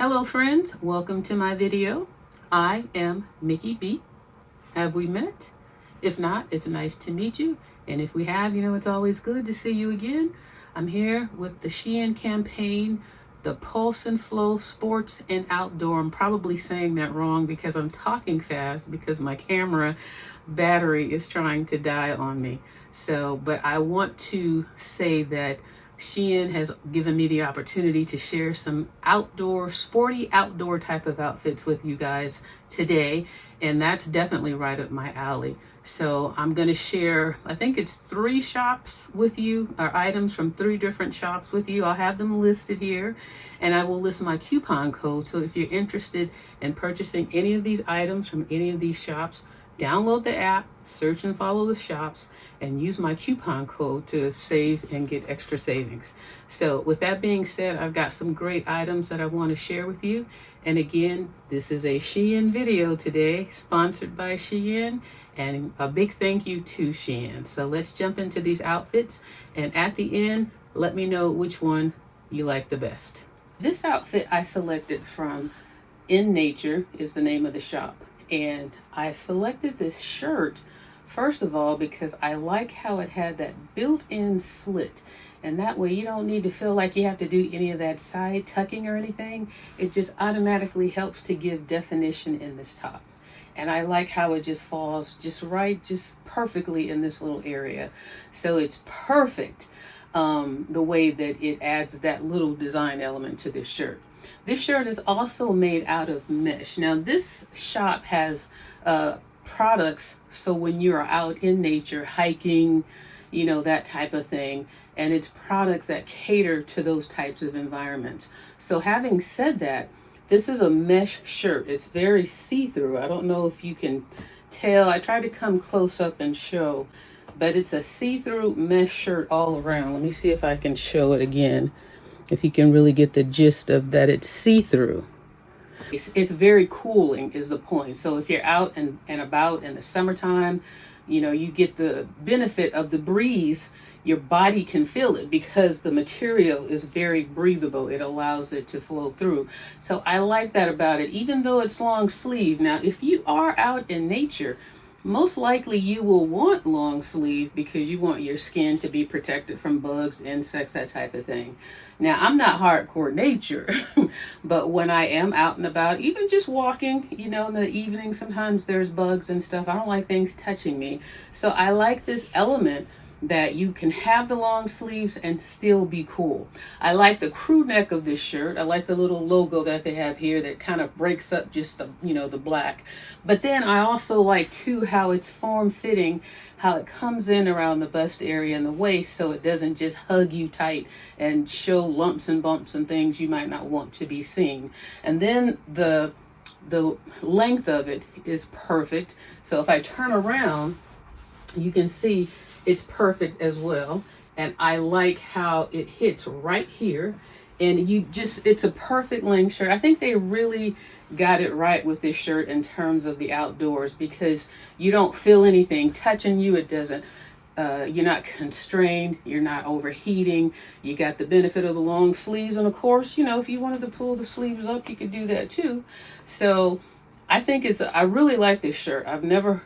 Hello friends, welcome to my video. I am MickeyB. Have we met? If not, it's nice to meet you. And if we have, it's always good to see you again. I'm here with the SHEIN campaign, the Pulse and Flow Sports and Outdoor. I'm probably saying that wrong because I'm talking fast because my camera battery is trying to die on me. But I want to say that SHEIN has given me the opportunity to share some outdoor, sporty outdoor type of outfits with you guys today. And that's definitely right up my alley. So I'm going to share, I think it's 3 shops with you, or items from 3 different shops with you. I'll have them listed here and I will list my coupon code. So if you're interested in purchasing any of these items from any of these shops, download the app, search and follow the shops, and use my coupon code to save and get extra savings. So with that being said, I've got some great items that I want to share with you. And again, this is a SHEIN video today, sponsored by SHEIN, and a big thank you to SHEIN. So let's jump into these outfits, and at the end, let me know which one you like the best. This outfit I selected from In Nature is the name of the shop. And I selected this shirt, first of all, because I like how it had that built-in slit. And that way you don't need to feel like you have to do any of that side tucking or anything. It just automatically helps to give definition in this top. And I like how it just falls just perfectly in this little area. So it's perfect the way that it adds that little design element to this shirt. This shirt is also made out of mesh. Now this shop has products, so when you're out in nature, hiking, that type of thing, and it's products that cater to those types of environments. So having said that, this is a mesh shirt. It's very see-through. I don't know if you can tell. I tried to come close up and show, but it's a see-through mesh shirt all around. Let me see if I can show it again, if you can really get the gist of that. It's see-through. It's very cooling is the point. So if you're out and about in the summertime, you get the benefit of the breeze. Your body can feel it because the material is very breathable. It allows it to flow through. So I like that about it, even though it's long sleeve. Now, if you are out in nature, most likely you will want long sleeve because you want your skin to be protected from bugs, insects, that type of thing. Now, I'm not hardcore nature, but when I am out and about, even just walking, in the evening, sometimes there's bugs and stuff. I don't like things touching me. So I like this element that you can have the long sleeves and still be cool. I like the crew neck of this shirt. I like the little logo that they have here that kind of breaks up just the, the black. But then I also like too how it's form-fitting, how it comes in around the bust area and the waist so it doesn't just hug you tight and show lumps and bumps and things you might not want to be seen. And then the length of it is perfect. So if I turn around, you can see it's perfect as well. And I like how it hits right here. And it's a perfect length shirt. I think they really got it right with this shirt in terms of the outdoors, because you don't feel anything touching you. It doesn't, you're not constrained. You're not overheating. You got the benefit of the long sleeves. And of course, if you wanted to pull the sleeves up, you could do that too. So I think I really like this shirt. I've never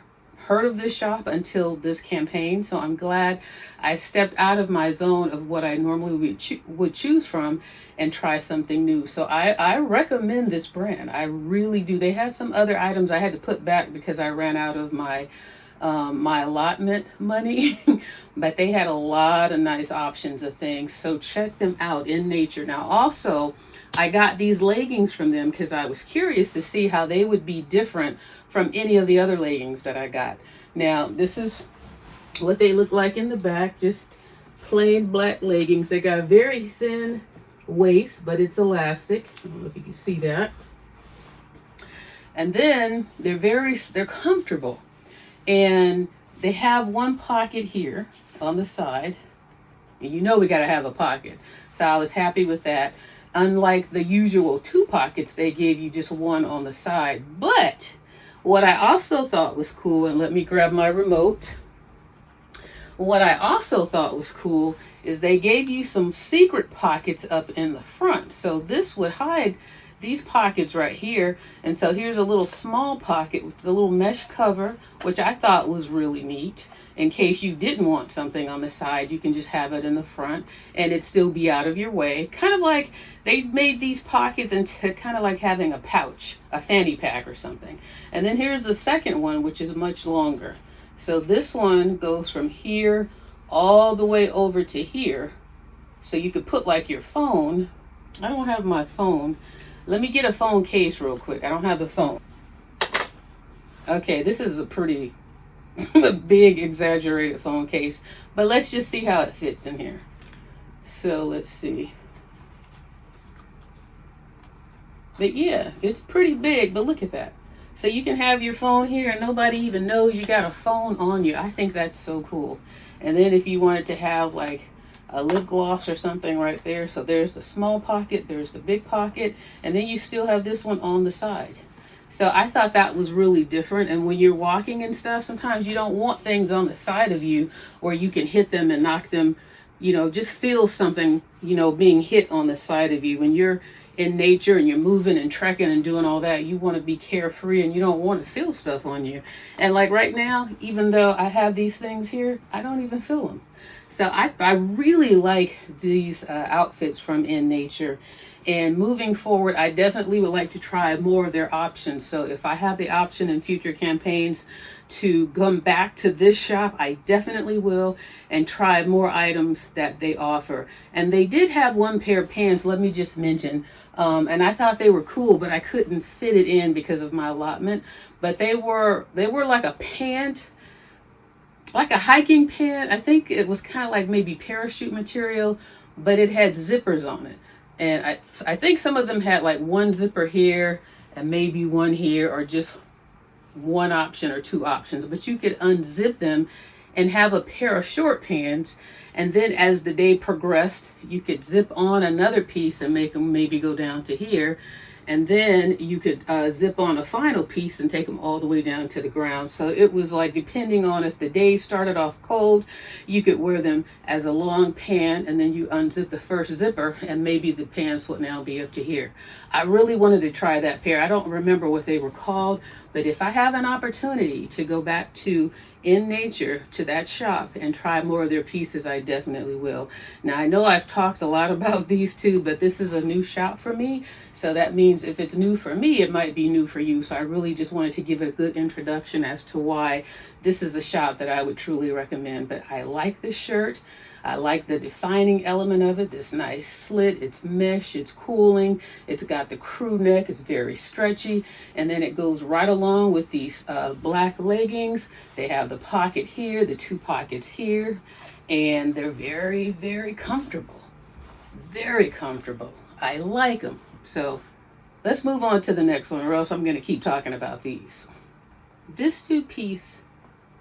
heard of this shop until this campaign, so I'm glad I stepped out of my zone of what I normally would choose from and try something new. So I recommend this brand. I really do. They had some other items I had to put back because I ran out of my allotment money, but they had a lot of nice options of things. So check them out, In Nature. Now also, I got these leggings from them because I was curious to see how they would be different from any of the other leggings that I got. Now, this is what they look like in the back, just plain black leggings. They got a very thin waist, but it's elastic. I don't know if you can see that. And then they're comfortable. And they have one pocket here on the side. And we got to have a pocket. So I was happy with that. Unlike the usual 2 pockets, they gave you just one on the side. But what I also thought was cool, and let me grab my remote. What I also thought was cool is they gave you some secret pockets up in the front. So this would hide these pockets right here. And so here's a little small pocket with the little mesh cover, which I thought was really neat. In case you didn't want something on the side, you can just have it in the front and it still be out of your way. Kind of like they made these pockets into kind of like having a pouch, a fanny pack or something. And then here's the second one, which is much longer. So this one goes from here all the way over to here. So you could put like your phone. I don't have my phone. Let me get a phone case real quick. I don't have the phone. Okay, this is a pretty big exaggerated phone case, but let's just see how it fits in here. So let's see. But yeah, it's pretty big, but look at that. So you can have your phone here and nobody even knows you got a phone on you. I think that's so cool. And then if you wanted to have like a lip gloss or something right there. So there's the small pocket, there's the big pocket, and then you still have this one on the side. So I thought that was really different. And when you're walking and stuff, sometimes you don't want things on the side of you where you can hit them and knock them, you know, just feel something, you know, being hit on the side of you. When you're in nature and you're moving and trekking and doing all that, you want to be carefree and you don't want to feel stuff on you. And like right now, even though I have these things here, I don't even feel them. So I really like these outfits from In Nature. And moving forward, I definitely would like to try more of their options. So if I have the option in future campaigns to come back to this shop, I definitely will, and try more items that they offer. And they did have one pair of pants, let me just mention, and I thought they were cool, but I couldn't fit it in because of my allotment. But they were like a pant, like a hiking pant. I think it was kind of like maybe parachute material, but it had zippers on it. And I think some of them had like one zipper here and maybe one here, or just one option or two options. But you could unzip them and have a pair of short pants. And then as the day progressed, you could zip on another piece and make them maybe go down to here. And then you could zip on a final piece and take them all the way down to the ground. So it was like, depending on if the day started off cold, you could wear them as a long pant, and then you unzip the first zipper and maybe the pants would now be up to here. I really wanted to try that pair. I don't remember what they were called, but if I have an opportunity to go back to In Nature, to that shop, and try more of their pieces, I definitely will. Now I know I've talked a lot about these two, but this is a new shop for me. So that means if it's new for me, it might be new for you. So I really just wanted to give it a good introduction as to why this is a shop that I would truly recommend. But I like this shirt. I like the defining element of it, this nice slit. It's mesh, it's cooling, it's got the crew neck, it's very stretchy, and then it goes right along with these black leggings. They have the pocket here, the two pockets here, and they're very, very comfortable. Very comfortable. I like them. So let's move on to the next one, or else I'm going to keep talking about these. This two-piece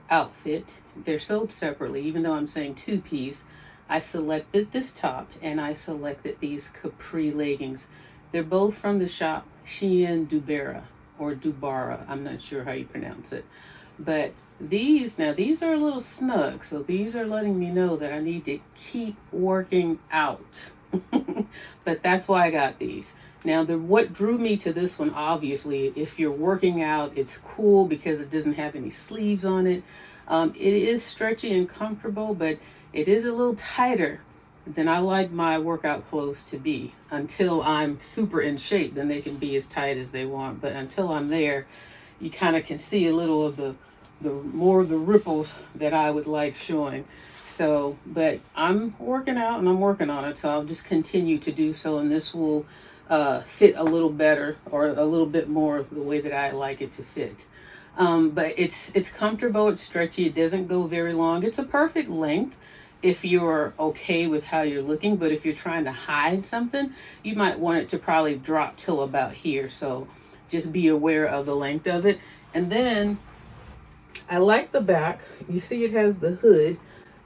outfit, they're sold separately, even though I'm saying two-piece. I selected this top and I selected these capri leggings. They're both from the shop SHEIN Dewbera, or Dewbera, I'm not sure how you pronounce it. But these are a little snug, so these are letting me know that I need to keep working out. But that's why I got these. Now, what drew me to this one, obviously, if you're working out, it's cool because it doesn't have any sleeves on it. It is stretchy and comfortable, but it is a little tighter than I like my workout clothes to be. Until I'm super in shape, then they can be as tight as they want. But until I'm there, you kind of can see a little of the more of the ripples that I would like showing. So, but I'm working out and I'm working on it, so I'll just continue to do so, and this will fit a little better, or a little bit more the way that I like it to fit. But it's comfortable, it's stretchy, it doesn't go very long. It's a perfect length if you're okay with how you're looking, but if you're trying to hide something, you might want it to probably drop till about here. So just be aware of the length of it. And then I like the back. You see it has the hood,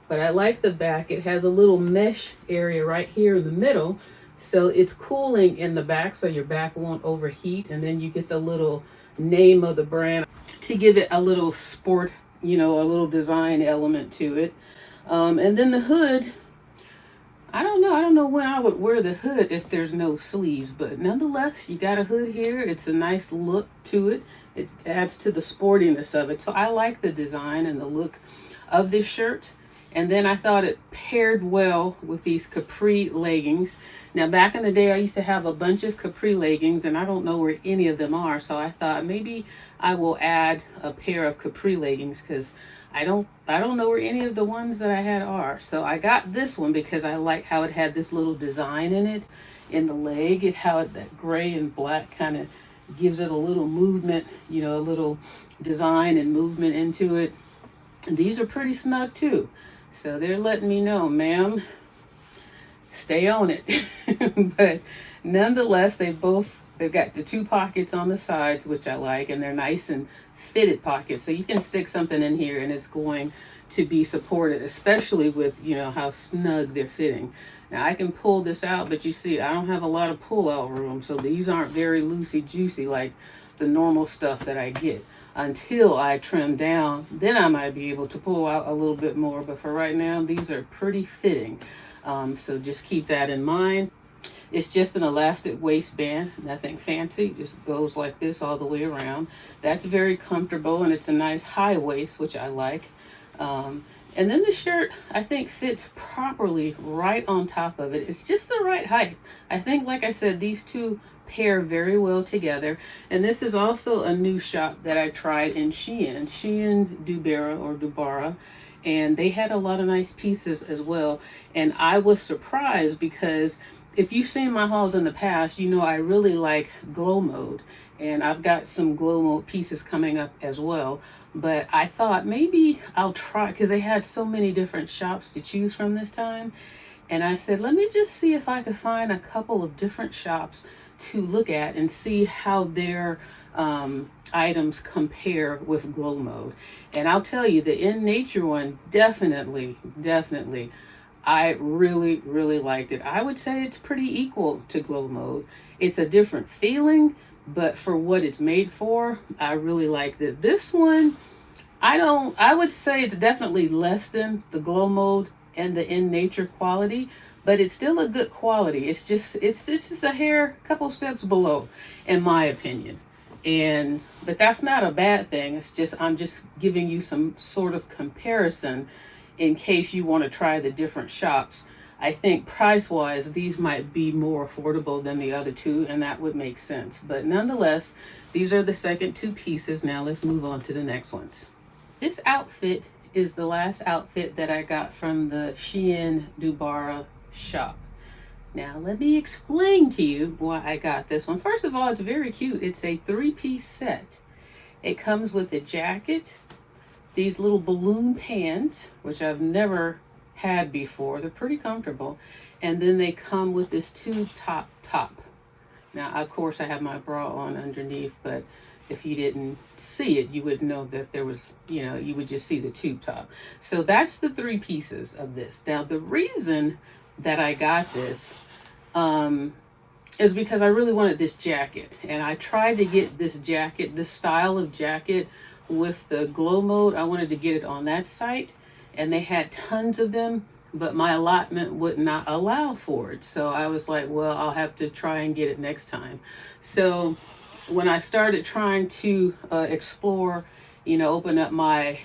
but I like the back. It has a little mesh area right here in the middle. So it's cooling in the back, so your back won't overheat. And then you get the little name of the brand to give it a little sport, you know, a little design element to it. And then the hood, I don't know. I don't know when I would wear the hood if there's no sleeves, but nonetheless, you got a hood here. It's a nice look to it. It adds to the sportiness of it. So I like the design and the look of this shirt. And then I thought it paired well with these capri leggings. Now, back in the day, I used to have a bunch of capri leggings, and I don't know where any of them are. So I thought maybe I will add a pair of capri leggings because I don't know where any of the ones that I had are. So I got this one because I like how it had this little design in it, in the leg. That gray and black kind of gives it a little movement, you know, a little design and movement into it. And these are pretty snug too. So they're letting me know, ma'am, stay on it. But nonetheless, they've got the 2 pockets on the sides, which I like, and they're nice and fitted pockets. So you can stick something in here and it's going to be supported, especially with, you know, how snug they're fitting. Now I can pull this out, but you see, I don't have a lot of pull out room. So these aren't very loosey juicy like the normal stuff that I get. Until I trim down, then I might be able to pull out a little bit more. But for right now, these are pretty fitting. So just keep that in mind. It's just an elastic waistband, nothing fancy. Just goes like this all the way around. That's very comfortable, and it's a nice high waist, which I like. And then the shirt, I think, fits properly right on top of it. It's just the right height. I think, like I said, these two pair very well together. And this is also a new shop that I tried in SHEIN, Dewbera, and they had a lot of nice pieces as well. And I was surprised because if you've seen my hauls in the past, you know I really like GLOWMODE, and I've got some GLOWMODE pieces coming up as well. But I thought maybe I'll try, because they had so many different shops to choose from this time. And I said, let me just see if I could find a couple of different shops to look at and see how their items compare with GLOWMODE. And I'll tell you, the In Nature one, definitely, I really liked it. I would say it's pretty equal to GLOWMODE. It's a different feeling, but for what it's made for, I really liked it. This one, I would say it's definitely less than the GLOWMODE and the In Nature quality, but it's still a good quality. It's just a couple steps below, in my opinion. But that's not a bad thing. It's just, I'm just giving you some sort of comparison in case you want to try the different shops. I think price-wise, these might be more affordable than the other two, and that would make sense. But nonetheless, these are the second 2 pieces. Now let's move on to the next ones. This outfit is the last outfit that I got from the SHEIN Dewbera shop. Now let me explain to you why I got this one. First of all, it's very cute. It's a 3-piece set. It comes with a jacket, these little balloon pants, which I've never had before. They're pretty comfortable. And then they come with this tube top. Now, of course, I have my bra on underneath, but if you didn't see it, you would know that there was, you know, you would just see the tube top. So that's the 3 pieces of this. Now, the reason that I got this is because I really wanted this jacket. And I tried to get this jacket, this style of jacket, with the GLOWMODE. I wanted to get it on that site, and they had tons of them, but my allotment would not allow for it. So I was like, well, I'll have to try and get it next time. So when I started trying to explore, you know, open up my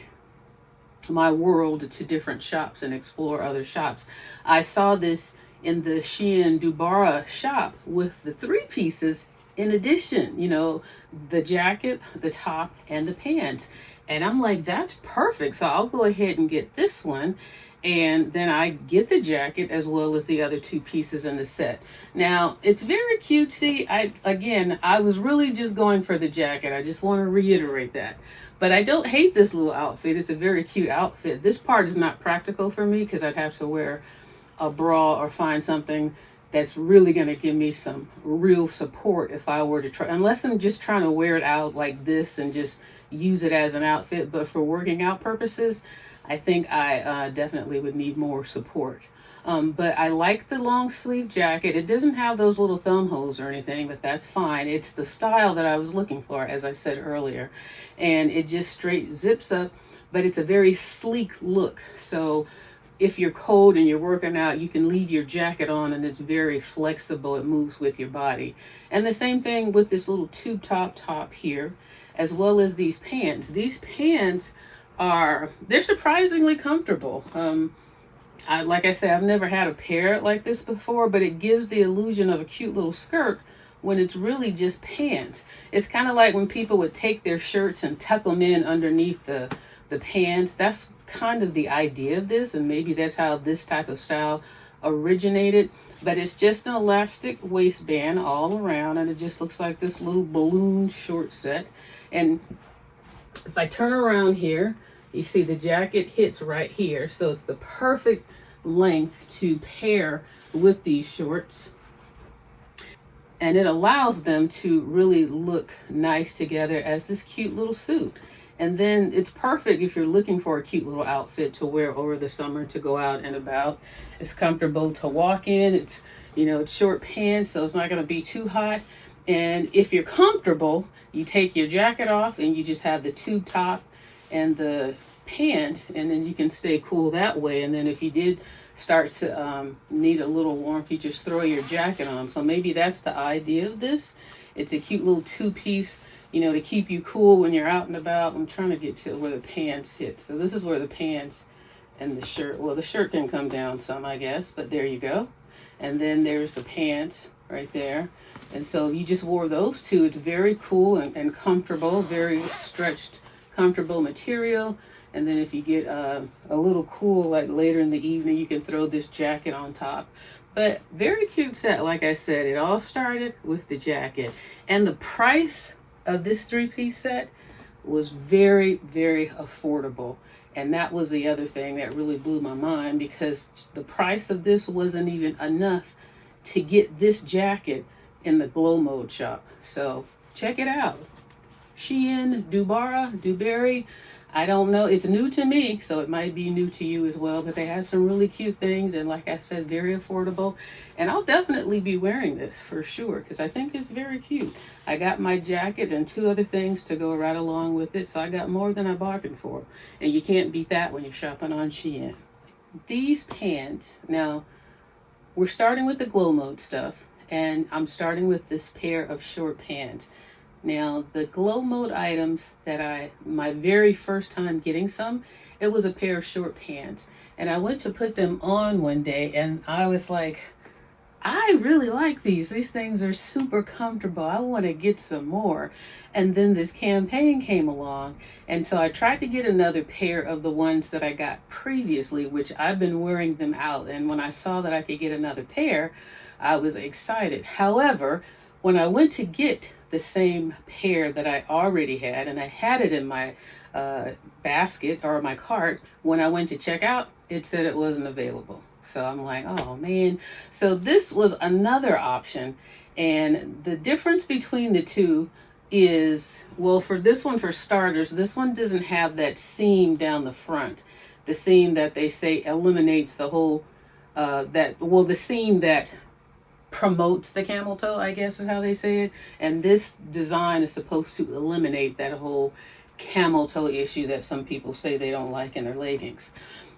world to different shops and explore other shops, I saw this in the SHEIN Dewbera shop with the 3 pieces in addition, you know, the jacket, the top, and the pants. And I'm like, that's perfect. So I'll go ahead and get this one. And then I get the jacket as well as the other 2 pieces in the set. Now, it's very cutesy. I was really just going for the jacket. I just want to reiterate that. But I don't hate this little outfit. It's a very cute outfit. This part is not practical for me because I'd have to wear a bra or find something that's really going to give me some real support if I were to try, unless I'm just trying to wear it out like this and just use it as an outfit. But for working out purposes, I think I definitely would need more support. But I like the long sleeve jacket. It doesn't have those little thumb holes or anything, but that's fine. It's the style that I was looking for, as I said earlier. And it just straight zips up, but it's a very sleek look. So if you're cold and you're working out, you can leave your jacket on and it's very flexible. It moves with your body. And the same thing with this little tube top here, as well as these pants. These pants they're surprisingly comfortable. Like I said, I've never had a pair like this before, but it gives the illusion of a cute little skirt when it's really just pants. It's kind of like when people would take their shirts and tuck them in underneath the pants. That's kind of the idea of this, and maybe that's how this type of style originated. But it's just an elastic waistband all around, and it just looks like this little balloon short set. And if I turn around here, you see the jacket hits right here, so it's the perfect length to pair with these shorts. And it allows them to really look nice together as this cute little suit. And then it's perfect if you're looking for a cute little outfit to wear over the summer to go out and about. It's comfortable to walk in. It's, you know, it's short pants, so it's not going to be too hot. And if you're comfortable, you take your jacket off and you just have the tube top and the pant, and then you can stay cool that way. And then if you did start to need a little warmth, you just throw your jacket on. So maybe that's the idea of this. It's a cute little two-piece, you know, to keep you cool when you're out and about. I'm trying to get to where the pants hit. So this is where the pants and the shirt, well, the shirt can come down some, I guess, but there you go. And then there's the pants right there. And so you just wore those two. It's very cool and comfortable, very stretched, comfortable material. And then if you get a little cool, like later in the evening, you can throw this jacket on top. But very cute set. Like I said, it all started with the jacket. And the price of this three-piece set was very, very affordable. And that was the other thing that really blew my mind, because the price of this wasn't even enough to get this jacket in the GLOWMODE shop. So check it out. SHEIN, Dewbera. I don't know. It's new to me, so it might be new to you as well. But they have some really cute things, and like I said, very affordable. And I'll definitely be wearing this for sure, because I think it's very cute. I got my jacket and two other things to go right along with it, so I got more than I bargained for. And you can't beat that when you're shopping on SHEIN. These pants, now, we're starting with the GLOWMODE stuff, and I'm starting with this pair of short pants. Now, the GLOWMODE items that my very first time getting some, it was a pair of short pants. And I went to put them on one day, and I was like, I really like these. These things are super comfortable. I want to get some more. And then this campaign came along, and so I tried to get another pair of the ones that I got previously, which I've been wearing them out. And when I saw that I could get another pair, I was excited. However, when I went to get the same pair that I already had, and I had it in my basket or my cart, when I went to check out, it said it wasn't available. So I'm like, oh man. So this was another option. And the difference between the two is, well, for this one, for starters, this one doesn't have that seam down the front. The seam that they say eliminates the whole, the seam that promotes the camel toe, I guess is how they say it. And this design is supposed to eliminate that whole camel toe issue that some people say they don't like in their leggings.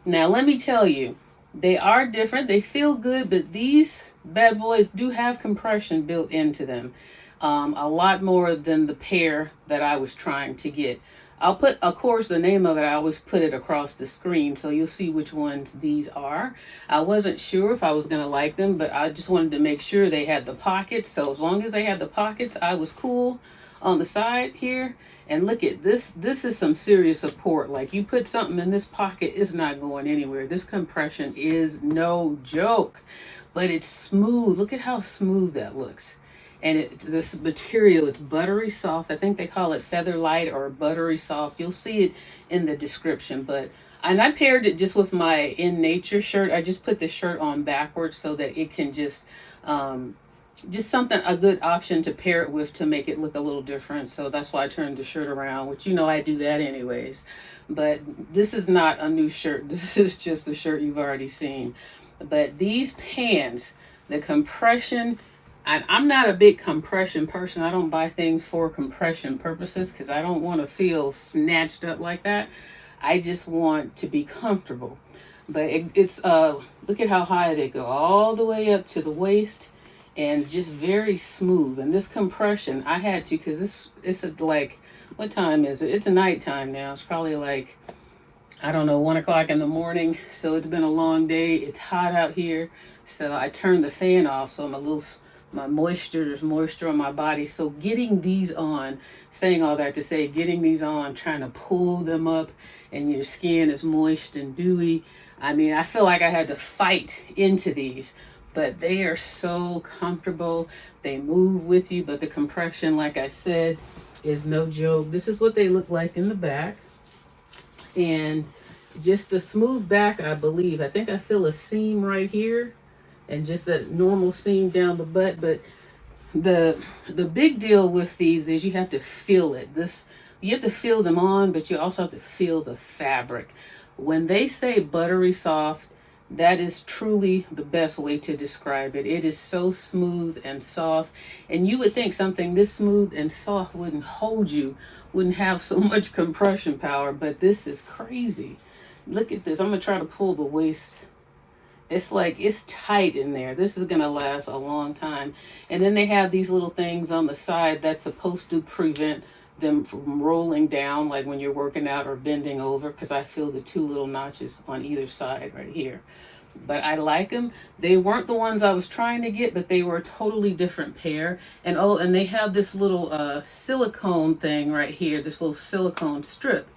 Now, let me tell you, they are different. They feel good, but these bad boys do have compression built into them. A lot more than the pair that I was trying to get. I'll put, of course, the name of it, I always put it across the screen, so you'll see which ones these are. I wasn't sure if I was going to like them, but I just wanted to make sure they had the pockets. So as long as they had the pockets, I was cool. On the side here, and look at this. This is some serious support. Like, you put something in this pocket, it's not going anywhere. This compression is no joke, but it's smooth. Look at how smooth that looks. And this material, it's Buttery-Soft. I think they call it Feather Light or Buttery-Soft. You'll see it in the description. And I paired it just with my In Nature shirt. I just put the shirt on backwards so that it can just a good option to pair it with to make it look a little different. So that's why I turned the shirt around, which, you know, I do that anyways. But this is not a new shirt. This is just the shirt you've already seen. But these pants, the compression, I'm not a big compression person. I don't buy things for compression purposes because I don't want to feel snatched up like that. I just want to be comfortable. But it's look at how high they go, all the way up to the waist, and just very smooth. And this compression, I had to, because it's like, what time is it? It's a nighttime now. It's probably like, I don't know, 1 o'clock in the morning. So it's been a long day. It's hot out here. So I turned the fan off. So there's moisture on my body. So getting these on, saying all that to say, getting these on, trying to pull them up, and your skin is moist and dewy. I mean, I feel like I had to fight into these, but they are so comfortable. They move with you, but the compression, like I said, is no joke. This is what they look like in the back. And just the smooth back, I believe. I think I feel a seam right here, and just that normal seam down the butt. But the big deal with these is you have to feel it. You have to feel them on, but you also have to feel the fabric. When they say buttery soft, that is truly the best way to describe it. It is so smooth and soft, and you would think something this smooth and soft wouldn't hold you, wouldn't have so much compression power, but this is crazy. Look at this. I'm gonna try to pull the waist. It's like, it's tight in there. This is gonna last a long time. And then they have these little things on the side that's supposed to prevent them from rolling down, like when you're working out or bending over, because I feel the two little notches on either side right here. But I like them. They weren't the ones I was trying to get, but they were a totally different pair. And oh, and they have this little silicone thing right here, this little silicone strip.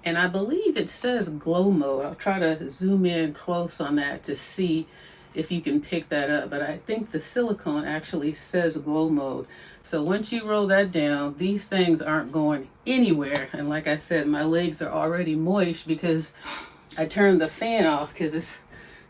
And I believe it says glow mode. I'll try to zoom in close on that to see if you can pick that up. But I think the silicone actually says glow mode. So once you roll that down, these things aren't going anywhere. And like I said, my legs are already moist because I turned the fan off because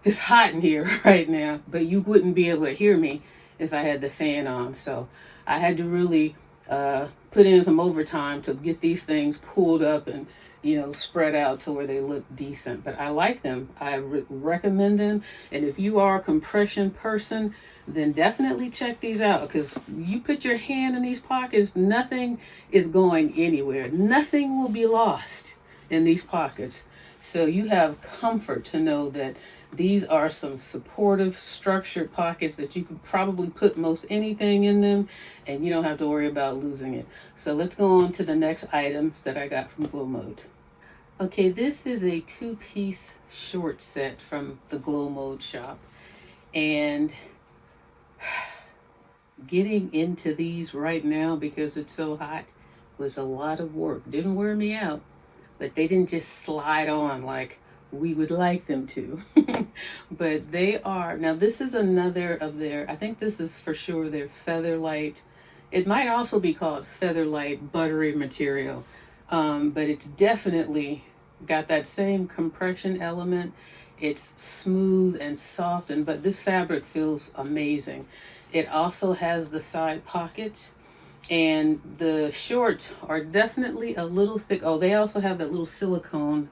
it's hot in here right now. But you wouldn't be able to hear me if I had the fan on. So I had to really put in some overtime to get these things pulled up and, you know, spread out to where they look decent. But I like them. I recommend them. And if you are a compression person, then definitely check these out, because you put your hand in these pockets, nothing is going anywhere. Nothing will be lost in these pockets. So you have comfort to know that these are some supportive, structured pockets that you could probably put most anything in them, and you don't have to worry about losing it. So let's go on to the next items that I got from GLOWMODE. Okay, this is a 2-piece short set from the GLOWMODE shop. And getting into these right now because it's so hot was a lot of work. Didn't wear me out, but they didn't just slide on like we would like them to. But they are, now this is another of their, I think this is for sure their Featherlight. It might also be called Featherlight buttery material, but it's definitely got that same compression element. It's smooth and soft, but this fabric feels amazing. It also has the side pockets, and the shorts are definitely a little thick. Oh, they also have that little silicone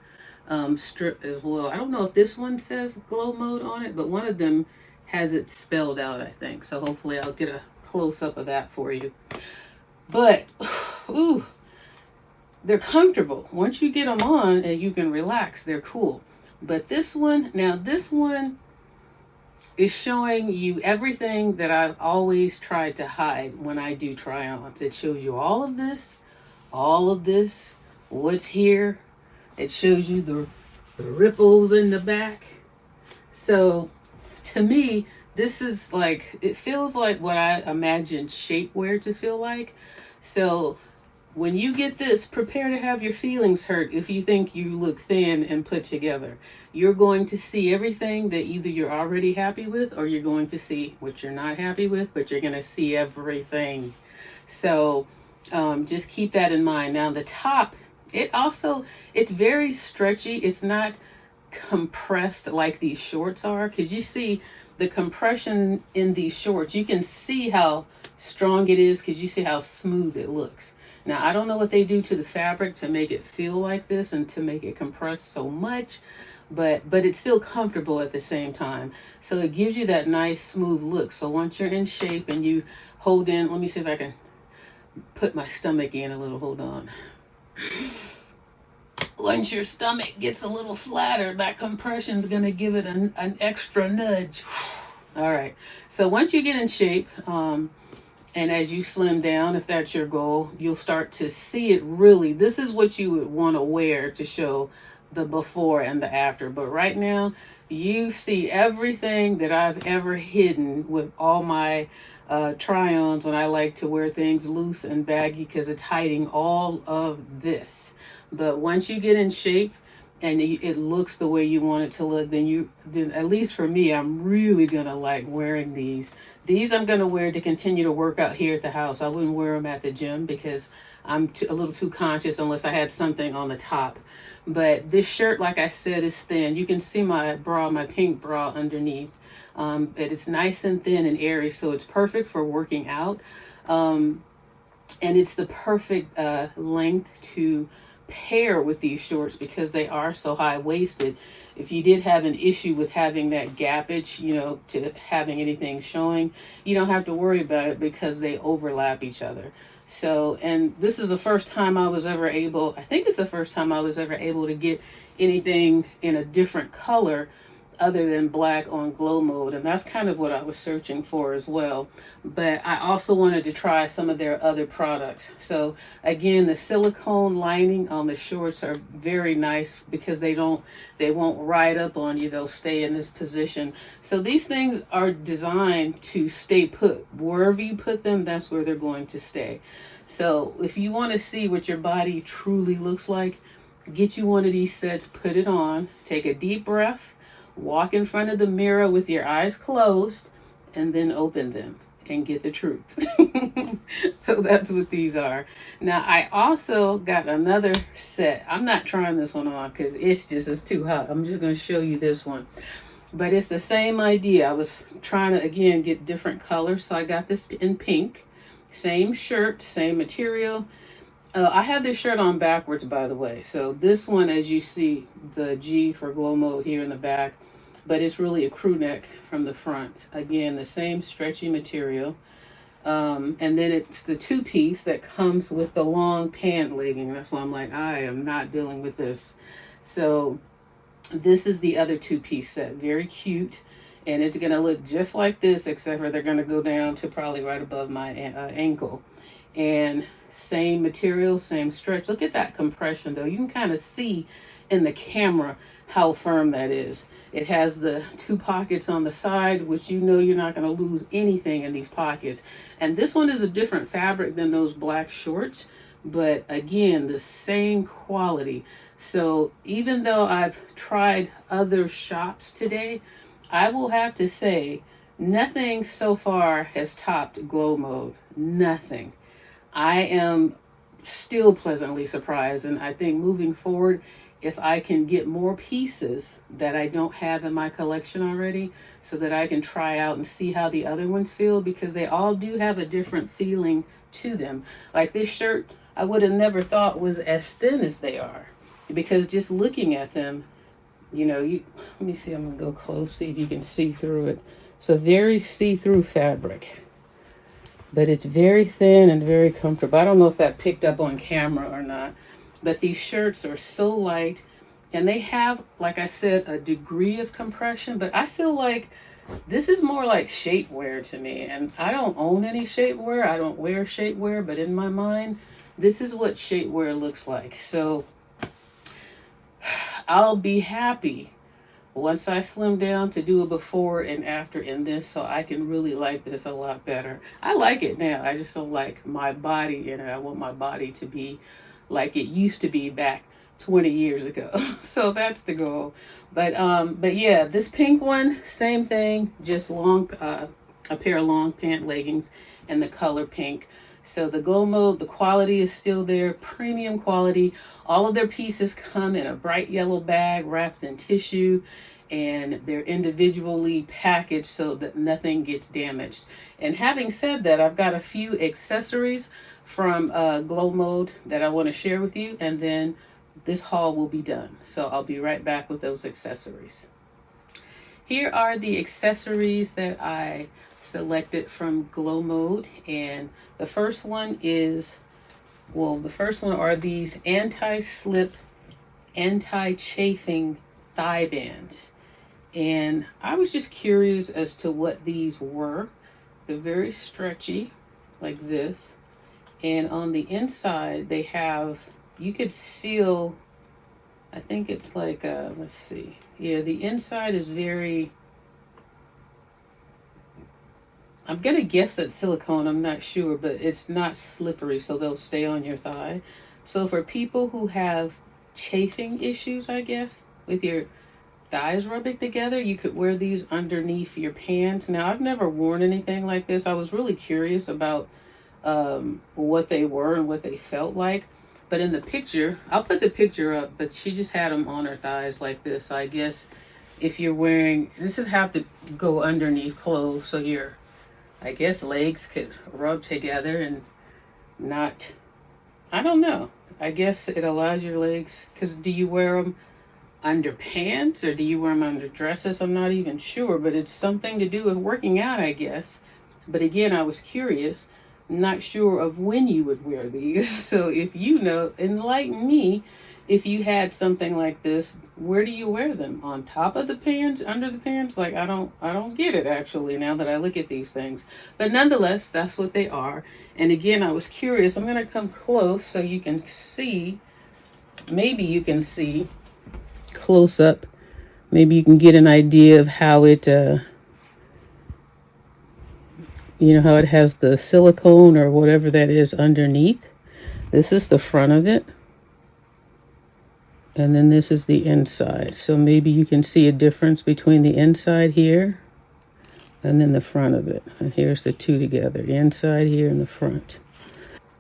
strip as well. I don't know if this one says GLOWMODE on it, but one of them has it spelled out, I think. So hopefully I'll get a close-up of that for you. But, ooh, they're comfortable. Once you get them on and you can relax, they're cool. But this one, now this one is showing you everything that I've always tried to hide when I do try-ons. It shows you all of this, what's here. It shows you the ripples in the back. So to me, this is like, it feels like what I imagined shapewear to feel like. So when you get this, prepare to have your feelings hurt if you think you look thin and put together. You're going to see everything that either you're already happy with, or you're going to see what you're not happy with, but you're going to see everything. So just keep that in mind. Now the top, it's very stretchy. It's not compressed like these shorts are, because you see the compression in these shorts. You can see how strong it is because you see how smooth it looks. Now, I don't know what they do to the fabric to make it feel like this and to make it compress so much, but it's still comfortable at the same time. So it gives you that nice smooth look. So once you're in shape and you hold in, let me see if I can put my stomach in a little, hold on. once your stomach gets a little flatter, that compression is going to give it an extra nudge. All right. So once you get in shape, and as you slim down, if that's your goal, you'll start to see it really. This is what you would want to wear to show the before and the after. But right now, you see everything that I've ever hidden with all my try-ons when I like to wear things loose and baggy, because it's hiding all of this. But once you get in shape and it looks the way you want it to look, then at least for me, I'm really gonna like wearing these. These I'm gonna wear to continue to work out here at the house. I wouldn't wear them at the gym because I'm a little too conscious unless I had something on the top. But this shirt, like I said, is thin. You can see my bra, my pink bra underneath. It is nice and thin and airy, so it's perfect for working out. And it's the perfect length to pair with these shorts because they are so high-waisted. If you did have an issue with having that gappage, to having anything showing, you don't have to worry about it because they overlap each other. So, and this is the first time I was ever able, I think it's the first time I was ever able to get anything in a different color other than black on GLOWMODE, and that's kind of what I was searching for as well. But I also wanted to try some of their other products. So again, the silicone lining on the shorts are very nice because they won't ride up on you. They'll stay in this position. So these things are designed to stay put. Wherever you put them, that's where they're going to stay. So if you want to see what your body truly looks like, get you one of these sets, put it on, take a deep breath, walk in front of the mirror with your eyes closed, and then open them and get the truth. So that's what these are. Now, I also got another set. I'm not trying this one on because it's too hot. I'm just going to show you this one. But it's the same idea. I was trying to, again, get different colors. So I got this in pink. Same shirt, same material. I have this shirt on backwards, by the way. So this one, as you see, the G for GLOWMODE here in the back, but it's really a crew neck from the front. Again, the same stretchy material. And then it's the two-piece that comes with the long pant legging. That's why I'm like, I am not dealing with this. So this is the other two-piece set. Very cute. And it's going to look just like this, except for they're going to go down to probably right above my ankle. And same material, same stretch. Look at that compression, though. You can kind of see in the camera how firm that is. It has the two pockets on the side, which you're not going to lose anything in these pockets. And this one is a different fabric than those black shorts, but again, the same quality. So even though I've tried other shops today, I will have to say nothing so far has topped GLOWMODE. Nothing. I am still pleasantly surprised, and I think moving forward, if I can get more pieces that I don't have in my collection already so that I can try out and see how the other ones feel, because they all do have a different feeling to them. Like this shirt, I would have never thought was as thin as they are, because just looking at them, let me see, I'm going to go close, see if you can see through it. It's a very see-through fabric, but it's very thin and very comfortable. I don't know if that picked up on camera or not, but these shirts are so light, and they have, like I said, a degree of compression, but I feel like this is more like shapewear to me. And I don't own any shapewear. I don't wear shapewear, but in my mind, this is what shapewear looks like. So I'll be happy once I slim down to do a before and after in this, so I can really like this a lot better. I like it now. I just don't like my body in it. I want my body to be like it used to be back 20 years ago. So that's the goal. But yeah, this pink one, same thing, just long, a pair of long pant leggings in the color pink. So the GLOWMODE, the quality is still there, premium quality. All of their pieces come in a bright yellow bag wrapped in tissue, and they're individually packaged so that nothing gets damaged. And having said that, I've got a few accessories from GLOWMODE that I want to share with you, and then this haul will be done. So I'll be right back with those accessories. Here are the accessories that I selected from GLOWMODE, and the first one are these anti-slip anti-chafing thigh bands. And I was just curious as to what these were. They're very stretchy, like this. And on the inside, they have, you could feel, I think it's like, let's see. Yeah, the inside is very, I'm going to guess that silicone, I'm not sure, but it's not slippery, so they'll stay on your thigh. So for people who have chafing issues, I guess, with your thighs rubbing together, you could wear these underneath your pants. Now, I've never worn anything like this. I was really curious about what they were and what they felt like. But in the picture, I'll put the picture up, but she just had them on her thighs like this. So I guess if you're wearing, this is have to go underneath clothes, so your, I guess, legs could rub together and not, I don't know. I guess it allows your legs, because do you wear them under pants or do you wear them under dresses? I'm not even sure, but it's something to do with working out, I guess. But again, I was curious, not sure of when you would wear these. So if you know, enlighten me, if you had something like this, where do you wear them? On top of the pants, under the pants? Like, I don't get it actually now that I look at these things. But nonetheless, that's what they are. And again, I was curious. I'm going to come close so you can see, maybe you can see close up. Maybe you can get an idea of how it, you know, how it has the silicone or whatever that is underneath. This is the front of it. And then this is the inside. So maybe you can see a difference between the inside here and then the front of it. And here's the two together, inside here and the front.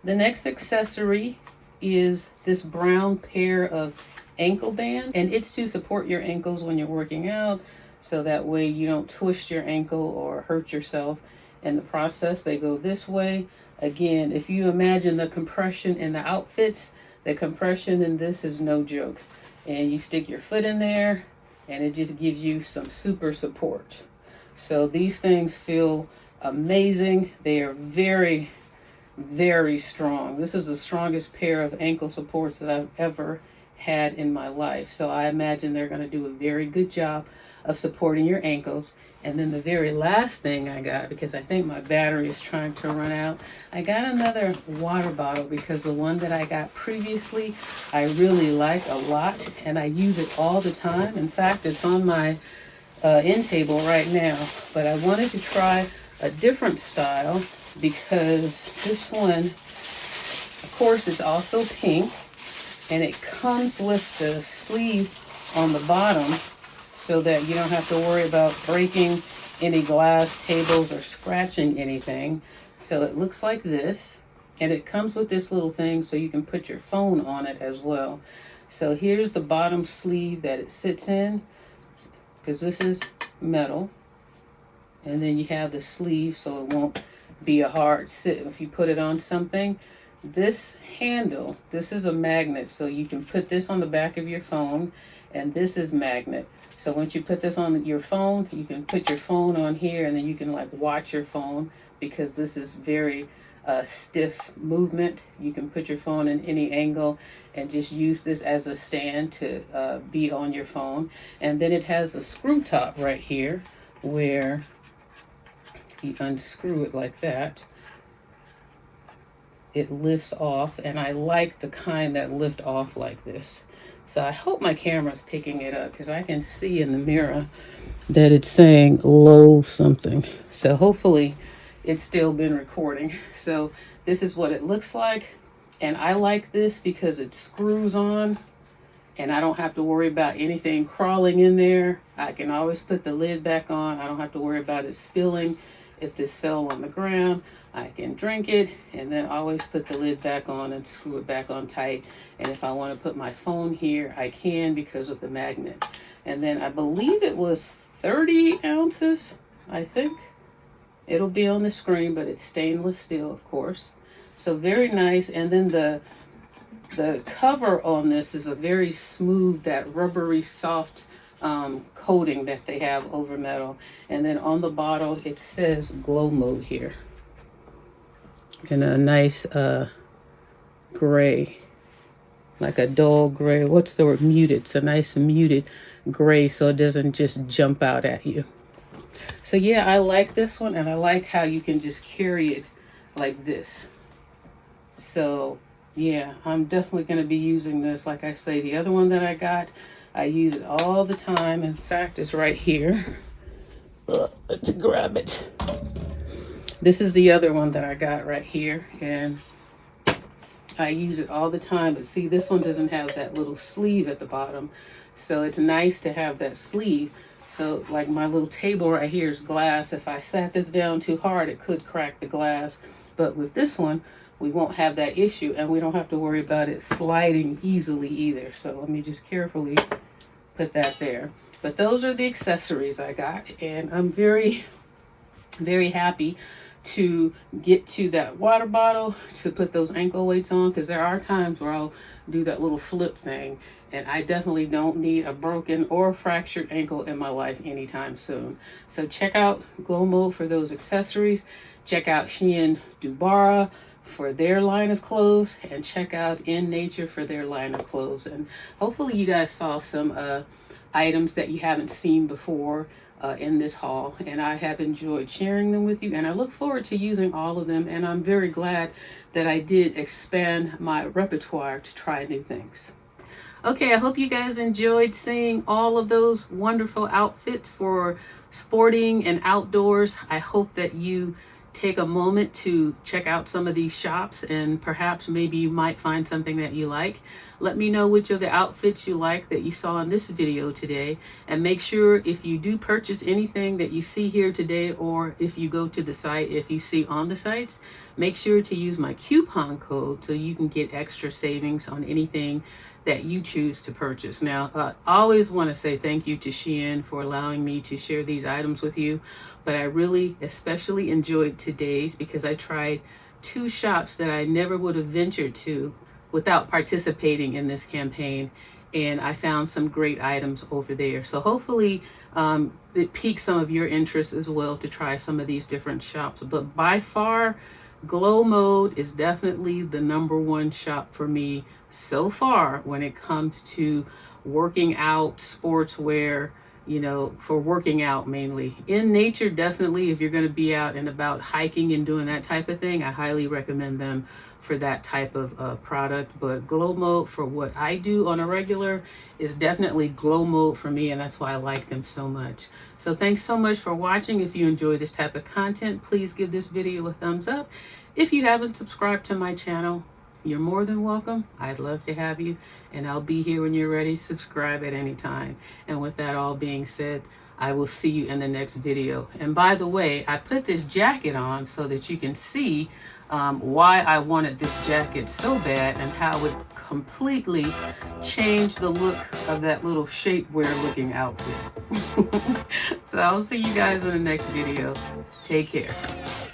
The next accessory is this brown pair of ankle bands, and it's to support your ankles when you're working out, so that way you don't twist your ankle or hurt yourself in the process. They go this way. Again, if you imagine the compression in the outfits, the compression in this is no joke. And you stick your foot in there and it just gives you some super support. So these things feel amazing. They are very, very strong. This is the strongest pair of ankle supports that I've ever had in my life. So I imagine they're going to do a very good job of supporting your ankles. And then the very last thing I got, because I think my battery is trying to run out, I got another water bottle because the one that I got previously I really like a lot and I use it all the time. In fact, it's on my end table right now. But I wanted to try a different style because this one, of course, is also pink. And it comes with the sleeve on the bottom so that you don't have to worry about breaking any glass tables or scratching anything. So it looks like this. And it comes with this little thing so you can put your phone on it as well. So here's the bottom sleeve that it sits in, because this is metal. And then you have the sleeve so it won't be a hard sit if you put it on something. This handle, this is a magnet, so you can put this on the back of your phone, and this is magnet. So once you put this on your phone, you can put your phone on here, and then you can like watch your phone, because this is very stiff movement. You can put your phone in any angle and just use this as a stand to be on your phone. And then it has a screw top right here where you unscrew it like that. It lifts off, and I like the kind that lift off like this. So I hope my camera's picking it up, because I can see in the mirror that it's saying low something. So hopefully it's still been recording. So this is what it looks like, and I like this because it screws on and I don't have to worry about anything crawling in there. I can always put the lid back on. I don't have to worry about it spilling. If this fell on the ground, I can drink it and then always put the lid back on and screw it back on tight. And if I want to put my phone here, I can because of the magnet. And then I believe it was 30 ounces, I think. It'll be on the screen, but it's stainless steel, of course. So very nice. And then the cover on this is a very smooth, that rubbery soft coating that they have over metal. And then on the bottle it says GLOWMODE here in a nice gray. like a dull gray. What's the word? Muted. It's a nice muted gray so it doesn't just jump out at you. So yeah, I like this one, and I like how you can just carry it like this. So yeah, I'm definitely going to be using this. Like I say, the other one that I got, I use it all the time. In fact, it's right here. Let's grab it. This is the other one that I got right here, and I use it all the time. But see, this one doesn't have that little sleeve at the bottom, so it's nice to have that sleeve. So like my little table right here is glass. If I sat this down too hard, it could crack the glass. But with this one, we won't have that issue, and we don't have to worry about it sliding easily either. So let me just carefully put that there. But those are the accessories I got, and I'm very, very happy to get to that water bottle to put those ankle weights on, because there are times where I'll do that little flip thing, and I definitely don't need a broken or fractured ankle in my life anytime soon. So check out GLOWMODE for those accessories. Check out SHEIN Dewbera for their line of clothes, and check out In Nature for their line of clothes. And hopefully you guys saw some items that you haven't seen before in this haul, and I have enjoyed sharing them with you, and I look forward to using all of them, and I'm very glad that I did expand my repertoire to try new things. Okay, I hope you guys enjoyed seeing all of those wonderful outfits for sporting and outdoors. I hope that you take a moment to check out some of these shops, and perhaps maybe you might find something that you like. Let me know which of the outfits you like that you saw in this video today, and make sure if you do purchase anything that you see here today, or if you go to the site, if you see on the sites, make sure to use my coupon code so you can get extra savings on anything that you choose to purchase. Now, I always want to say thank you to SHEIN for allowing me to share these items with you, but I really especially enjoyed today's because I tried 2 shops that I never would have ventured to without participating in this campaign, and I found some great items over there. So hopefully it piques some of your interest as well to try some of these different shops. But by far, GLOWMODE is definitely the #1 shop for me so far when it comes to working out, sportswear, you know, for working out mainly. In Nature, definitely, if you're going to be out and about hiking and doing that type of thing, I highly recommend them for that type of product. But GLOWMODE, for what I do on a regular, is definitely GLOWMODE for me, and that's why I like them so much. So thanks so much for watching. If you enjoy this type of content, please give this video a thumbs up. If you haven't subscribed to my channel, you're more than welcome. I'd love to have you, and I'll be here when you're ready. Subscribe at any time. And with that all being said, I will see you in the next video. And by the way, I put this jacket on so that you can see why I wanted this jacket so bad, and how it completely changed the look of that little shapewear looking outfit. So I'll see you guys in the next video. Take care.